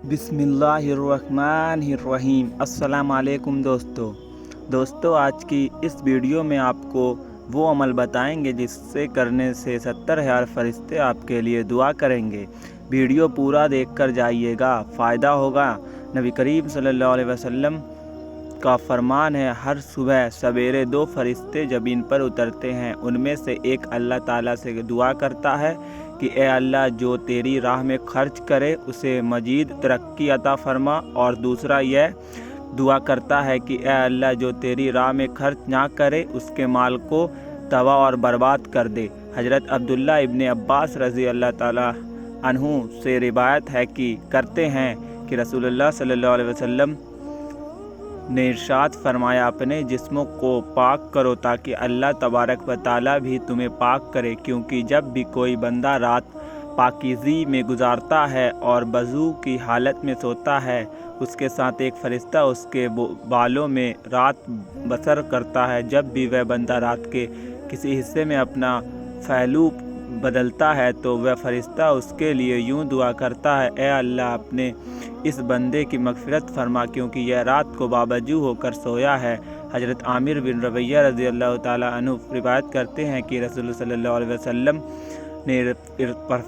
बिस्मिल्लाहिर्रहमानिर्रहीम। अस्सलाम वालेकुम दोस्तों, आज की इस वीडियो में आपको वो अमल बताएंगे जिससे करने से 70,000 फरिश्ते आपके लिए दुआ करेंगे। वीडियो पूरा देखकर जाइएगा, फ़ायदा होगा। नबी करीम सल्लल्लाहु अलैहि वसल्लम का फरमान है, हर सुबह सवेरे 2 फरिश्ते ज़मीन पर उतरते हैं। उनमें से एक अल्लाह ताला से दुआ करता है कि ए अल्लाह, जो तेरी राह में खर्च करे उसे मजीद तरक्की अता फरमा, और दूसरा यह दुआ करता है कि ए अल्लाह, जो तेरी राह में खर्च ना करे उसके माल को तबाह और बर्बाद कर दे। हज़रत अब्दुल्ला इब्न अब्बास रज़ी अल्लाह ताला अन्हु से रिवायत है कि करते हैं कि रसूलुल्लाह सल्लल्लाहु अलैहि वसल्लम ने इरशाद फरमाया, अपने जिस्मों को पाक करो ताकि अल्लाह तबारक व ताला भी तुम्हें पाक करे, क्योंकि जब भी कोई बंदा रात पाकीज़ी में गुजारता है और वज़ू की हालत में सोता है, उसके साथ एक फ़रिश्ता उसके बालों में रात बसर करता है। जब भी वह बंदा रात के किसी हिस्से में अपना पहलू बदलता है तो वह फ़रिश्ता उसके लिए यूँ दुआ करता है, ए अल्लाह, अपने इस बंदे की मग़फ़िरत फरमा, क्योंकि यह रात को बावजू होकर सोया है। हज़रत आमिर बिन रबिया रज़ी अल्लाह ताला अन्हु रिवायत करते हैं कि रसूल सल्लल्लाहु अलैहि वसल्लम ने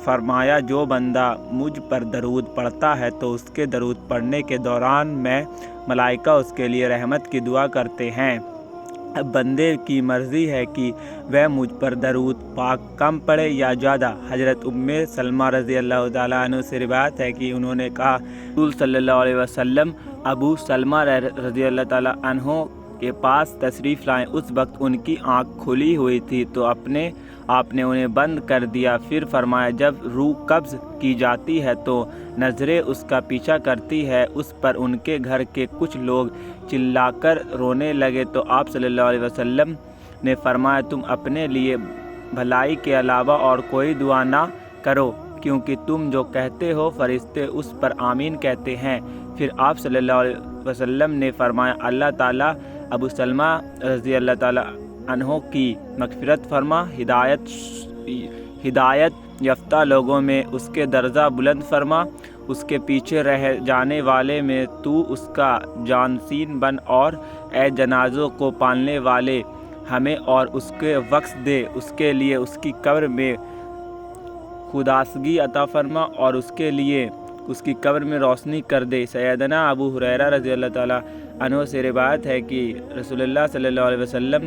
फरमाया, जो बंदा मुझ पर दरूद पढ़ता है तो उसके दरूद पढ़ने के दौरान मैं मलाइका उसके लिए रहमत की दुआ करते हैं। अब बंदे की मर्ज़ी है कि वह मुझ पर दरूद पाक कम पढ़े या ज़्यादा। हज़रत उम्मे सलमा रज़ी अल्लाह ताला अन्हा से रिवायत है कि उन्होंने कहा, रसूल सल्लल्लाहु अलैहि वसल्लम अबू सलमा रज़ी अल्लाह ताला अन्हो के पास तशरीफ़ लाए। उस वक्त उनकी आँख खुली हुई थी तो आपने उन्हें बंद कर दिया। फिर फरमाया, जब रूह कब्ज़ की जाती है तो नज़रें उसका पीछा करती है। उस पर उनके घर के कुछ लोग चिल्लाकर रोने लगे तो आप सल्लल्लाहु अलैहि वसल्लम ने फरमाया, तुम अपने लिए भलाई के अलावा और कोई दुआ ना करो, क्योंकि तुम जो कहते हो फरिश्ते उस पर आमीन कहते हैं। फिर आप सल्लल्लाहु अलैहि वसल्लम ने फरमाया, अल्लाह ताला अबू सलमा रज़ी अल्लाह ताला अन्हो की मग़फ़िरत फरमा, हिदायत याफ्ता लोगों में उसके दर्जा बुलंद फरमा, उसके पीछे रह जाने वाले में तू उसका जानसीन बन, और ए जनाज़ों को पालने वाले हमें और उसके वक्स दे, उसके लिए उसकी कब्र में खुदासगी अता फरमा और उसके लिए उसकी कब्र में रोशनी कर दे। सैयदना अबू हुरैरा रज़ी अल्लाह ताला अन्हु से रिवायत है कि रसूलुल्लाह सल्लल्लाहु अलैहि वसल्लम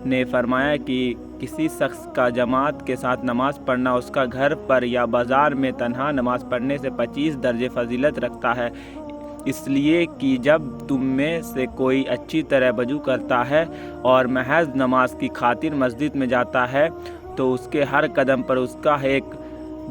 ने फरमाया कि किसी शख्स का जमात के साथ नमाज़ पढ़ना उसका घर पर या बाज़ार में तन्हा नमाज़ पढ़ने से 25 दर्जे फजीलत रखता है, इसलिए कि जब तुम में से कोई अच्छी तरह वज़ू करता है और महज नमाज की खातिर मस्जिद में जाता है तो उसके हर कदम पर उसका एक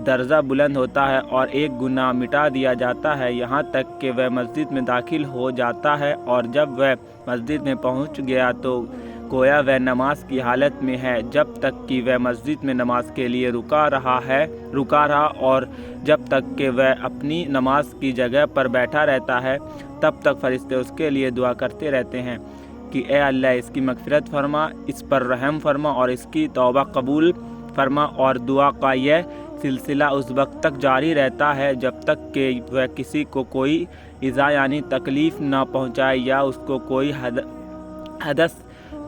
दर्जा बुलंद होता है और एक गुनाह मिटा दिया जाता है, यहाँ तक कि वह मस्जिद में दाखिल हो जाता है, और जब वह मस्जिद में पहुँच गया तो गोया वह नमाज की हालत में है, जब तक कि वह मस्जिद में नमाज के लिए रुका रहा, और जब तक कि वह अपनी नमाज की जगह पर बैठा रहता है तब तक फरिश्ते उसके लिए दुआ करते रहते हैं कि ए अल्लाह, इसकी मग़फ़िरत फरमा, इस पर रहम फरमा और इसकी तौबा कबूल फरमा। और दुआ का यह सिलसिला उस वक्त तक जारी रहता है जब तक कि वह किसी को कोई इज़ा यानी तकलीफ़ ना पहुँचाए या उसको कोई हदस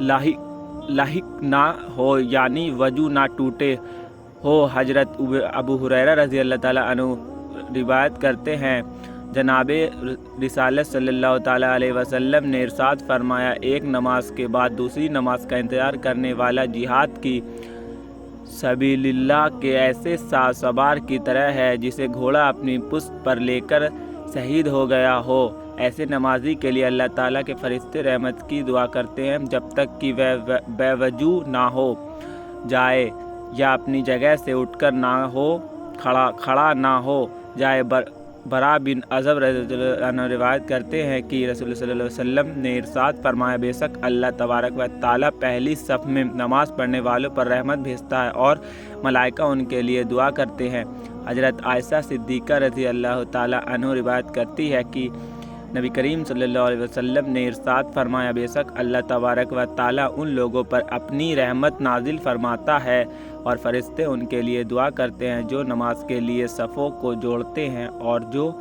लाहिक ना हो, यानी वजू ना टूटे हो। हज़रत अबू हुरैरा रज़ी अल्लाह ताला अन्हु रिवायत करते हैं, जनाबे रिसालत सल्लल्लाहु ताला अलैहि वसल्लम ने इरशाद फरमाया, एक नमाज के बाद दूसरी नमाज का इंतज़ार करने वाला जिहाद की सबीलिल्लाह के ऐसे सवार की तरह है जिसे घोड़ा अपनी पुश्त पर लेकर शहीद हो गया हो। ऐसे नमाजी के लिए अल्लाह ताला के फरिश्ते रहमत की दुआ करते हैं जब तक कि वह बेवजू ना हो जाए या अपनी जगह से उठकर ना हो खड़ा ना हो जाए। बरा बिन अज़ब रिवायत करते हैं कि रसूल सल्लल्लाहु अलैहि वसल्लम ने इरशाद फरमाया, बेशक अल्लाह तबारक व ताला पहली सफ़ में नमाज पढ़ने वालों पर रहमत भेजता है और मलाइका उनके लिए दुआ करते हैं। हज़रत आयशा सिद्दीक़ा रज़ी अल्लाह ताला अन्हा रिवायत करती है कि नबी करीम सल्लल्लाहु अलैहि वसल्लम ने इरशाद फरमाया, बेशक अल्लाह तबारक व ताला उन लोगों पर अपनी रहमत नाजिल फरमाता है और फरिश्ते उनके लिए दुआ करते हैं जो नमाज के लिए सफ़ों को जोड़ते हैं, और जो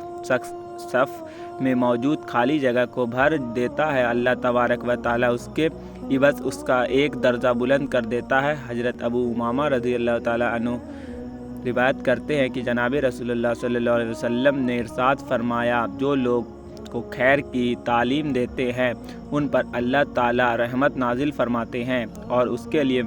صف میں موجود خالی جگہ کو بھر دیتا ہے، اللہ تبارک و تعالیٰ اس کے عوض اس کا ایک درجہ بلند کر دیتا ہے۔ حضرت ابو امامہ رضی اللہ تعالیٰ عنہ روایت کرتے ہیں کہ جناب رسول اللہ صلی اللہ علیہ وسلم نے ارشاد فرمایا، جو لوگ کو خیر کی تعلیم دیتے ہیں ان پر اللہ تعالیٰ رحمت نازل فرماتے ہیں، اور اس کے لیے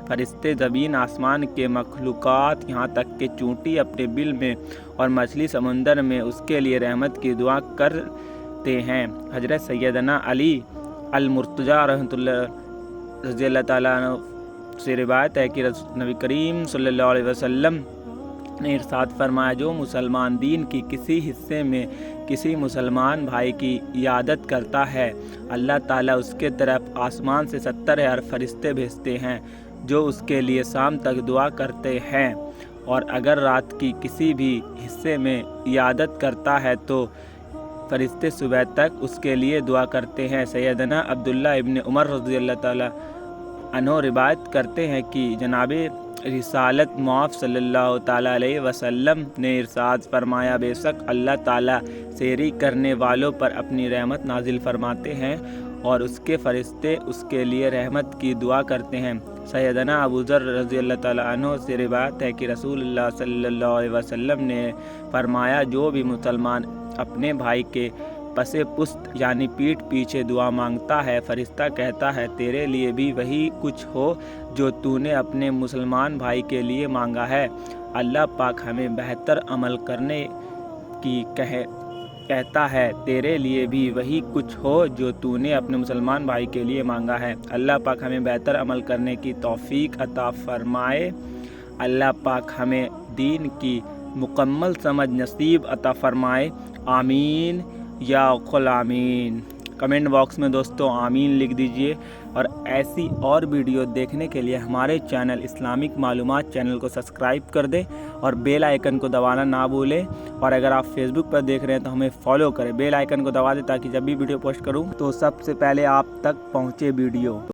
فرشتے زمین آسمان کے مخلوقات یہاں تک کہ چونٹی اپنے بل میں اور مچھلی سمندر میں اس کے لیے رحمت کی دعا کرتے ہیں۔ حضرت سیدنا علی المرتضیٰ رحمۃ اللہ رضی اللہ تعالیٰ عنہ سے روایت ہے کہ نبی کریم صلی اللہ علیہ وسلم نے ارشاد فرمایا، جو مسلمان دین کی کسی حصے میں کسی مسلمان بھائی کی عیادت کرتا ہے، اللہ تعالیٰ اس کے طرف آسمان سے 70,000 فرشتے بھیجتے ہیں جو اس کے لیے شام تک دعا کرتے ہیں، اور اگر رات کی کسی بھی حصے میں عیادت کرتا ہے تو فرشتے صبح تک اس کے لیے دعا کرتے ہیں۔ سیدنا عبداللہ ابن عمر رضی اللہ تعالیٰ عنہ روایت کرتے ہیں کہ جناب رسالت مآب صلی اللہ تعالیٰ علیہ وسلم نے ارشاد فرمایا، بے شک اللہ تعالیٰ سیری کرنے والوں پر اپنی رحمت نازل فرماتے ہیں اور اس کے فرشتے اس کے لیے رحمت کی دعا کرتے ہیں۔ سیدنا ابو ذر رضی اللہ تعالیٰ عنہ سے روایت ہے کہ رسول اللہ صلی اللہ علیہ وسلم نے فرمایا، جو بھی مسلمان اپنے بھائی کے پس پشت یعنی پیٹھ پیچھے دعا مانگتا ہے، فرشتہ کہتا ہے تیرے لیے بھی وہی کچھ ہو جو تو نے اپنے مسلمان بھائی کے لیے مانگا ہے۔ اللہ پاک ہمیں بہتر عمل کرنے کی کہتا ہے، تیرے لیے بھی وہی کچھ ہو جو تو نے اپنے مسلمان بھائی کے لیے مانگا ہے۔ اللہ پاک ہمیں بہتر عمل کرنے کی توفیق عطا فرمائے۔ اللہ پاک ہمیں دین کی مکمل سمجھ نصیب عطا فرمائے۔ آمین یا قل آمین۔ کمنٹ باکس میں دوستو آمین لکھ دیجئے، اور ایسی اور ویڈیو دیکھنے کے لیے ہمارے چینل اسلامک معلومات چینل کو سبسکرائب کر دیں اور بیل آئیکن کو دبانا نہ بھولیں، اور اگر آپ فیس بک پر دیکھ رہے ہیں تو ہمیں فالو کریں، بیل آئیکن کو دبا دیں تاکہ جب بھی ویڈیو پوسٹ کروں تو سب سے پہلے آپ تک پہنچے ویڈیو۔